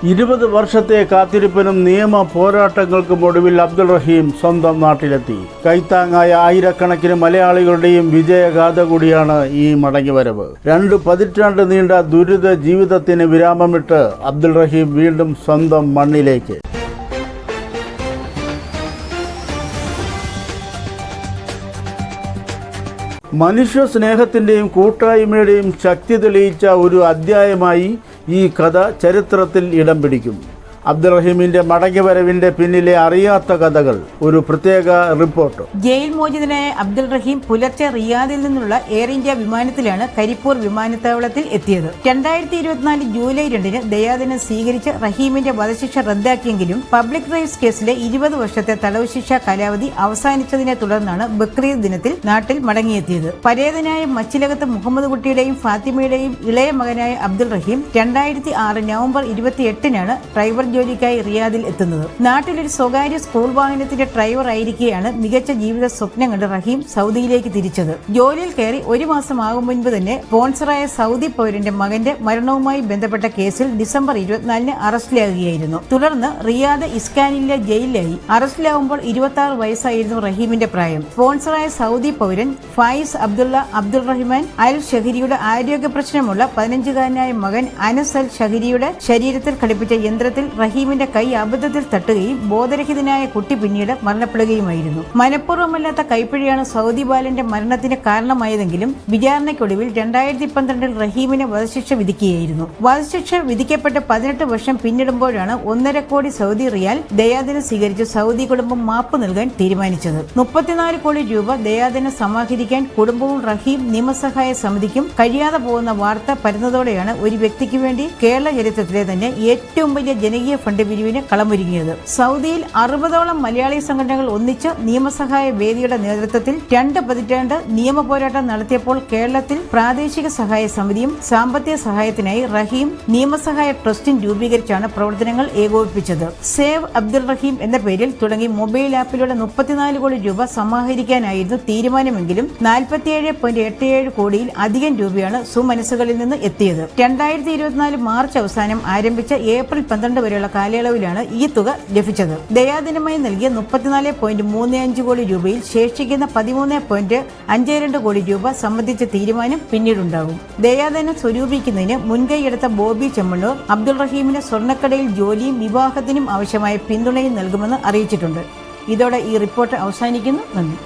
20 വർഷത്തെ കാത്തിരിപ്പിനും നിയമ പോരാട്ടങ്ങൾക്കും ഒടുവിൽ അബ്ദുൾ റഹീം സ്വന്തം നാട്ടിലെത്തി. കൈത്താങ്ങായ ആയിരക്കണക്കിന് മലയാളികളുടെയും വിജയഗാഥ കൂടിയാണ് ഈ മടങ്ങിവരവ്. 2 പതിറ്റാണ്ട് നീണ്ട ദുരിത ജീവിതത്തിന് വിരാമമിട്ട് അബ്ദുൾ റഹീം വീണ്ടും സ്വന്തം മണ്ണിലേക്ക്. മനുഷ്യ സ്നേഹത്തിൻ്റെയും കൂട്ടായ്മയുടെയും ശക്തി തെളിയിച്ച ഒരു അധ്യായമായി ഈ കഥ ചരിത്രത്തിൽ ഇടം പിടിക്കും. അബ്ദുൾ റഹീമിന്റെ മടങ്ങിവരവിന്റെ പിന്നിലെ അറിയാത്ത കഥകൾ, ഒരു പ്രത്യേക റിപ്പോർട്ട്. ജയിൽ മോചിതനായ അബ്ദുൾ റഹീം പുലർച്ചെ റിയാദിൽ നിന്നുള്ള എയർ ഇന്ത്യ വിമാനത്തിലാണ് കരിപ്പൂർ വിമാനത്താവളത്തിൽ എത്തിയത്. 2024 ജൂലൈ 2 ദയാദിനം സ്വീകരിച്ച് റഹീമിന്റെ വധശിക്ഷ റദ്ദാക്കിയെങ്കിലും പബ്ലിക് റൈറ്റ്സ് കേസിലെ 20 വർഷത്തെ തടവ് ശിക്ഷ കാലാവധി അവസാനിച്ചതിനെ തുടർന്നാണ് ബക്രീദ് ദിനത്തിൽ നാട്ടിൽ മടങ്ങിയെത്തിയത്. പരേതനായ മച്ചിലകത്ത് മുഹമ്മദ് കുട്ടിയുടെയും ഫാത്തിമയുടെയും ഇളയ മകനായ അബ്ദുൾ റഹീം 2006 നവംബർ 28 ഡ്രൈവർ ജോലിക്കായി റിയാദിൽ എത്തുന്നത്. നാട്ടിലൊരു സ്വകാര്യ സ്കൂൾ വാഹനത്തിന്റെ ഡ്രൈവർ ആയിരിക്കെയാണ് മികച്ച ജീവിത സ്വപ്നം കണ്ട് റഹീം സൗദിയിലേക്ക് തിരിച്ചത്. ജോലിയിൽ കയറി 1 മാസം ആകും മുൻപ് തന്നെ സ്പോൺസറായ സൗദി പൗരന്റെ മകന്റെ മരണവുമായി ബന്ധപ്പെട്ട കേസിൽ ഡിസംബർ 24 അറസ്റ്റിലാകുകയായിരുന്നു. തുടർന്ന് റിയാദ് ഇസ്കാനിലെ ജയിലിലായി. അറസ്റ്റിലാവുമ്പോൾ 26 വയസ്സായിരുന്നു റഹീമിന്റെ പ്രായം. സ്പോൺസറായ സൗദി പൗരൻ ഫായിസ് അബ്ദുൾ റഹ്മാൻ അൽ ഷഹരിയുടെ ആരോഗ്യ പ്രശ്നമുള്ള 15-കാരനായ മകൻ അനസ് അൽ ഷഹരിയുടെ ശരീരത്തിൽ ഘടിപ്പിച്ച യന്ത്രത്തിൽ റഹീമിന്റെ കൈ അബദ്ധത്തിൽ തട്ടുകയും ബോധരഹിതനായ കുട്ടി പിന്നീട് മരണപ്പെടുകയുമായിരുന്നു. മനഃപൂർവ്വമല്ലാത്ത കൈപ്പിഴയാണ് സൗദി ബാലന്റെ മരണത്തിന് കാരണമായതെങ്കിലും വിചാരണയ്ക്കൊടുവിൽ 2012 റഹീമിന് വധശിക്ഷ വിധിക്കുകയായിരുന്നു. വധശിക്ഷ വിധിക്കപ്പെട്ട് 18 വർഷം പിന്നിടുമ്പോഴാണ് 1.5 കോടി സൗദി റിയാൽ ദയാദിനം സ്വീകരിച്ച് സൗദി കുടുംബം മാപ്പ് നൽകാൻ തീരുമാനിച്ചത്. 34 കോടി രൂപ ദയാദിനം സമാഹരിക്കാൻ കുടുംബവും റഹീം നിയമസഹായ സമിതിക്കും കഴിയാതെ പോകുന്ന വാർത്ത പരന്നതോടെയാണ് ഒരു വ്യക്തിക്ക് വേണ്ടി കേരള ചരിത്രത്തിലെ തന്നെ ഏറ്റവും വലിയ ജനകീയ ഫണ്ട് പിരിവിന് കളമൊരുങ്ങിയത്. സൗദിയിൽ 60ഓളം മലയാളി സംഘടനകൾ ഒന്നിച്ച് നിയമസഹായ വേദിയുടെ നേതൃത്വത്തിൽ 2 പതിറ്റാണ്ട് നിയമ പോരാട്ടം നടത്തിയപ്പോൾ കേരളത്തിൽ പ്രാദേശിക സഹായ സമിതിയും സാമ്പത്തിക സഹായത്തിനായി റഹീം നിയമസഹായ ട്രസ്റ്റും രൂപീകരിച്ചാണ് പ്രവർത്തനങ്ങൾ ഏകോപിപ്പിച്ചത്. സേവ് അബ്ദുൾ റഹീം എന്ന പേരിൽ തുടങ്ങി മൊബൈൽ ആപ്പിലൂടെ 34 കോടി രൂപ സമാഹരിക്കാനായിരുന്നു തീരുമാനമെങ്കിലും 47.87 കോടിയിൽ അധികം രൂപയാണ് സുമനസ്സുകളിൽ നിന്ന് എത്തിയത്. 2024 മാർച്ച് അവസാനം ആരംഭിച്ച ഏപ്രിൽ 12 വരെയുള്ള കാലയളവിലാണ് ഈ തുക ലഭിച്ചത്. ദയാദിനമായി നൽകിയ 34.35 കോടി രൂപയിൽ ശേഷിക്കുന്ന 13.52 കോടി രൂപ സംബന്ധിച്ച തീരുമാനം പിന്നീടുണ്ടാകും. ദയാദിനം സ്വരൂപിക്കുന്നതിന് മുൻകൈയെടുത്ത ബോബി ചെമ്മണ്ണൂർ അബ്ദുൾ റഹീമിന് സ്വർണ്ണക്കടയിൽ ജോലിയും വിവാഹത്തിനും ആവശ്യമായ പിന്തുണയും നൽകുമെന്ന് അറിയിച്ചിട്ടുണ്ട്. ഇതോടെ ഈ റിപ്പോർട്ട് അവസാനിക്കുന്നു. നന്ദി.